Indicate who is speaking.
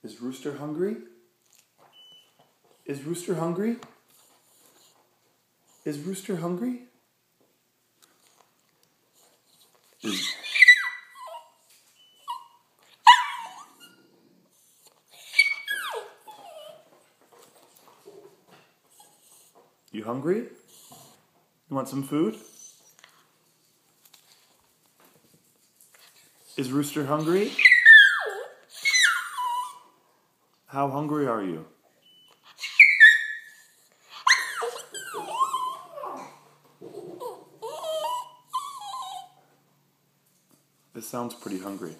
Speaker 1: Is Rooster hungry? Is Rooster hungry? Is Rooster hungry? Is... You hungry? You want some food? Is Rooster hungry? How hungry are you? This sounds pretty hungry.